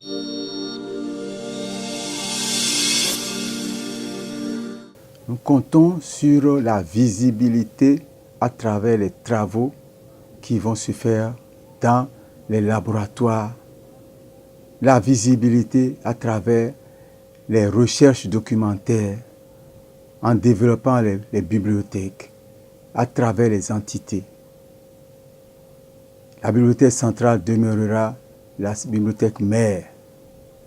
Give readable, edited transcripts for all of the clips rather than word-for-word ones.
Nous comptons sur la visibilité à travers les travaux qui vont se faire dans les laboratoires, la visibilité à travers les recherches documentaires, en développant les bibliothèques, à travers les entités. La bibliothèque centrale demeurera la bibliothèque mère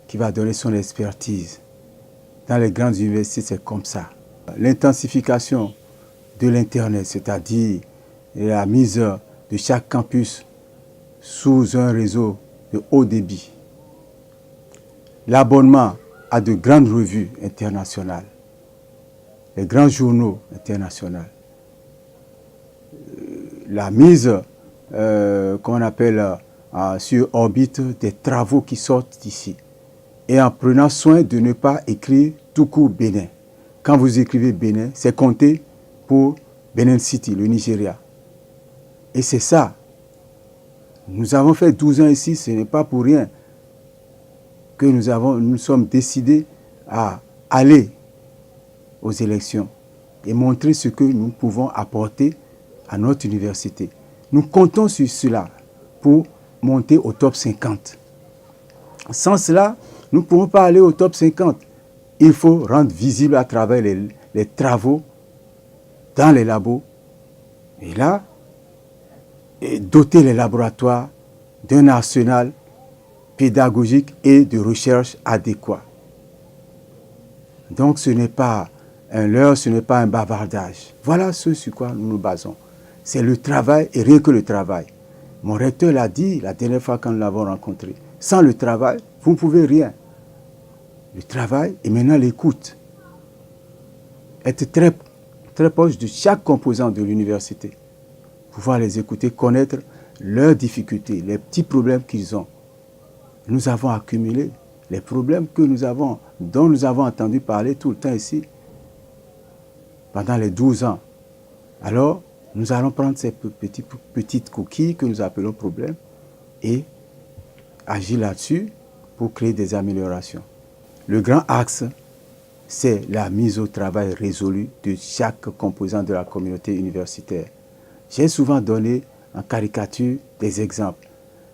qui va donner son expertise. Dans les grandes universités, c'est comme ça. L'intensification de l'Internet, c'est-à-dire la mise de chaque campus sous un réseau de haut débit. L'abonnement à de grandes revues internationales, les grands journaux internationaux. La mise, qu'on appelle sur orbite, des travaux qui sortent d'ici. Et en prenant soin de ne pas écrire tout court Bénin. Quand vous écrivez Bénin, c'est compté pour Benin City, le Nigeria. Et c'est ça. Nous avons fait 12 ans ici, ce n'est pas pour rien que nous sommes décidés à aller aux élections et montrer ce que nous pouvons apporter à notre université. Nous comptons sur cela pour monter au top 50. Sans cela, nous ne pourrons pas aller au top 50. Il faut rendre visible à travers les travaux dans les labos. Et là, doter les laboratoires d'un arsenal pédagogique et de recherche adéquat. Donc ce n'est pas un leurre, ce n'est pas un bavardage. Voilà ce sur quoi nous nous basons. C'est le travail et rien que le travail. Mon recteur l'a dit la dernière fois quand nous l'avons rencontré. Sans le travail, vous ne pouvez rien. Le travail et maintenant l'écoute. Être très, très proche de chaque composant de l'université. Pouvoir les écouter, connaître leurs difficultés, les petits problèmes qu'ils ont. Nous avons accumulé les problèmes dont nous avons entendu parler tout le temps ici, pendant les 12 ans. Alors, nous allons prendre ces petites coquilles que nous appelons problèmes et agir là-dessus pour créer des améliorations. Le grand axe, c'est la mise au travail résolue de chaque composant de la communauté universitaire. J'ai souvent donné en caricature des exemples.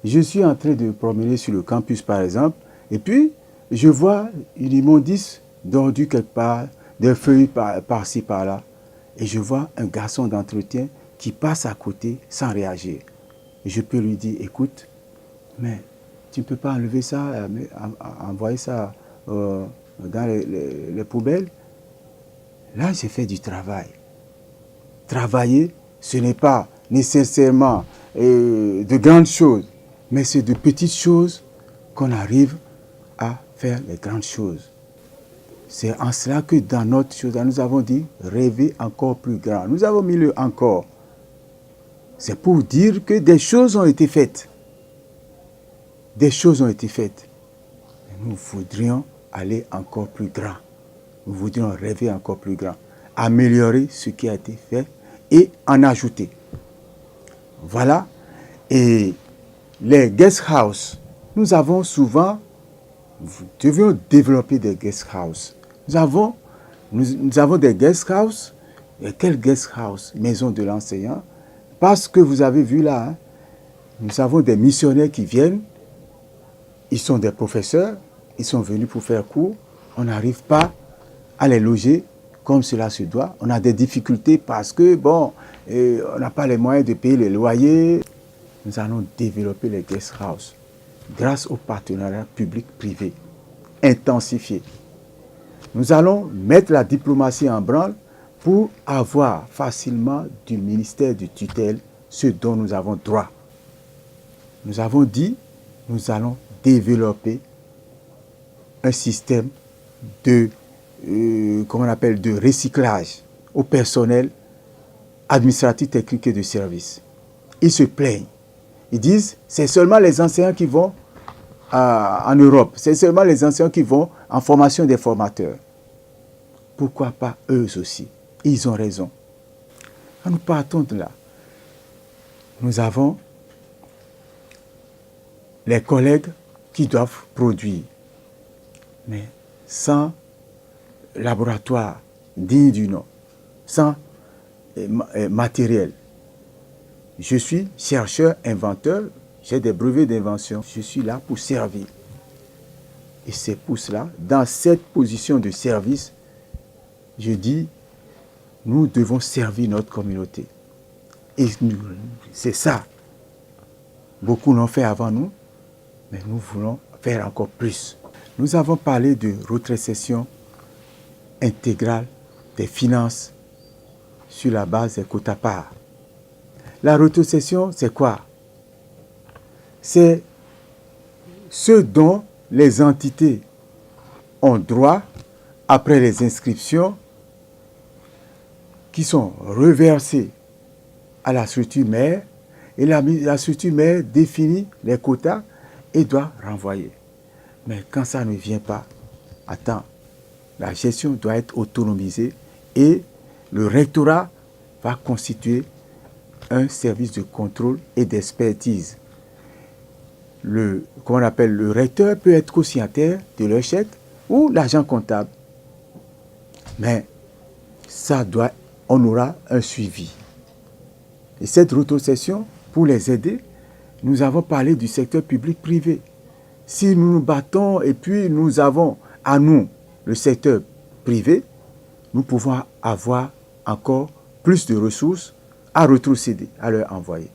Je suis en train de me promener sur le campus, par exemple, et puis je vois une immondice d'ordures quelque part, des feuilles par-ci, par-là, et je vois un garçon d'entretien qui passe à côté sans réagir. Et je peux lui dire, écoute, mais tu ne peux pas enlever ça, envoyer ça dans les poubelles. Là, j'ai fait du travail. Travailler, ce n'est pas nécessairement de grandes choses, mais c'est de petites choses qu'on arrive à faire les grandes choses. C'est en cela que dans notre chose, nous avons dit rêver encore plus grand. Nous avons mis le encore. C'est pour dire que des choses ont été faites. Des choses ont été faites. Et nous voudrions aller encore plus grand. Nous voudrions rêver encore plus grand. Améliorer ce qui a été fait et en ajouter. Voilà. Et les guest house, nous avons souvent, nous devions développer des guest house. Nous avons des guest house. Et quel guest house? Maison de l'enseignant. Parce que vous avez vu là, nous avons des missionnaires qui viennent. Ils sont des professeurs. Ils sont venus pour faire cours. On n'arrive pas à les loger comme cela se doit. On a des difficultés parce que, on n'a pas les moyens de payer les loyers. Nous allons développer les guest house grâce au partenariat public-privé intensifié. Nous allons mettre la diplomatie en branle pour avoir facilement du ministère de tutelle ce dont nous avons droit. Nous avons dit, nous allons développer un système de recyclage au personnel administratif, technique et de service. Ils se plaignent. Ils disent, c'est seulement les enseignants qui vont en Europe. C'est seulement les enseignants qui vont en formation des formateurs. Pourquoi pas eux aussi? Ils ont raison. Quand nous partons de là, nous avons les collègues qui doivent produire. Mais sans laboratoire digne du nom, sans matériel. Je suis chercheur, inventeur, j'ai des brevets d'invention. Je suis là pour servir. Et c'est pour cela, dans cette position de service, je dis, nous devons servir notre communauté. Et c'est ça. Beaucoup l'ont fait avant nous, mais nous voulons faire encore plus. Nous avons parlé de rétrocession intégrale des finances sur la base des quotas parts. La rétrocession, c'est quoi? C'est ce dont les entités ont droit après les inscriptions qui sont reversées à la structure mère, et la structure mère définit les quotas et doit renvoyer. Mais quand ça ne vient pas, attends, la gestion doit être autonomisée et le rectorat va constituer un service de contrôle et d'expertise. Comment on appelle, le recteur peut être co-signataire de leur chèque ou l'agent comptable. Mais on aura un suivi. Et cette rétrocession, pour les aider, nous avons parlé du secteur public-privé. Si nous nous battons et puis nous avons à nous le secteur privé, nous pouvons avoir encore plus de ressources à rétrocéder, à leur envoyer.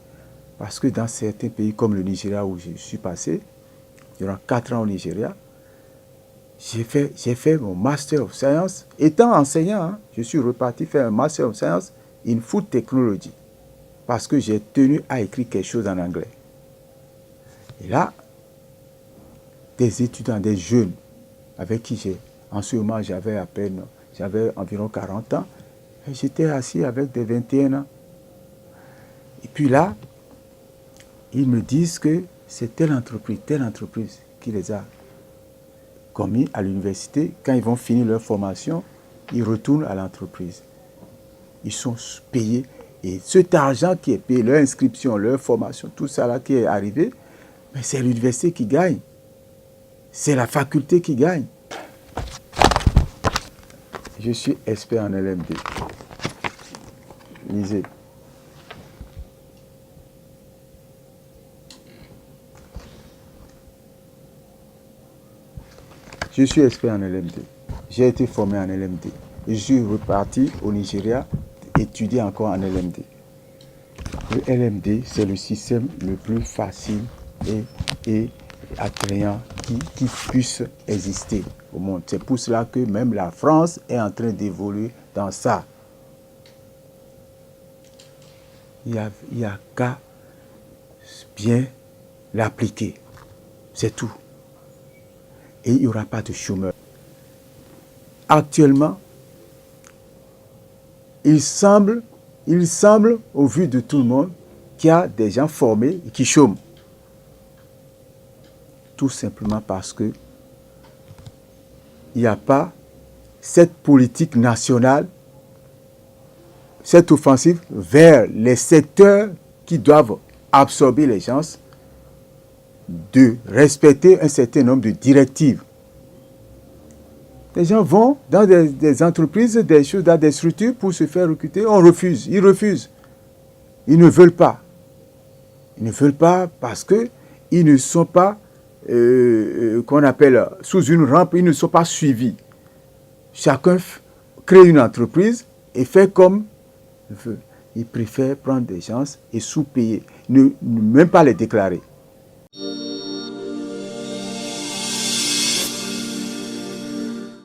Parce que dans certains pays comme le Nigeria où je suis passé, durant 4 ans au Nigeria, j'ai fait mon Master of Science. Étant enseignant, je suis reparti faire un Master of Science in Food Technology. Parce que j'ai tenu à écrire quelque chose en anglais. Et là, des étudiants, des jeunes, avec qui en ce moment j'avais environ 40 ans, et j'étais assis avec des 21 ans. Et puis là, ils me disent que c'est telle entreprise qui les a commis à l'université. Quand ils vont finir leur formation, ils retournent à l'entreprise. Ils sont payés. Et cet argent qui est payé, leur inscription, leur formation, tout ça là qui est arrivé, mais c'est l'université qui gagne. C'est la faculté qui gagne. Je suis expert en LMD. Lisez. Je suis expert en LMD. J'ai été formé en LMD. Et je suis reparti au Nigeria étudier encore en LMD. Le LMD, c'est le système le plus facile et attrayant qui puisse exister au monde. C'est pour cela que même la France est en train d'évoluer dans ça. Il y a qu'à bien l'appliquer. C'est tout. Et il n'y aura pas de chômeurs. Actuellement, il semble, au vu de tout le monde, qu'il y a des gens formés qui chôment. Tout simplement parce que il n'y a pas cette politique nationale, cette offensive vers les secteurs qui doivent absorber les gens, de respecter un certain nombre de directives. Les gens vont dans des entreprises, dans des structures pour se faire recruter. On refuse, ils refusent. Ils ne veulent pas. Ils ne veulent pas parce qu'ils ne sont pas, qu'on appelle, sous une rampe, ils ne sont pas suivis. Chacun crée une entreprise et fait comme il veut. Ils préfèrent prendre des gens et sous-payer, même pas les déclarer.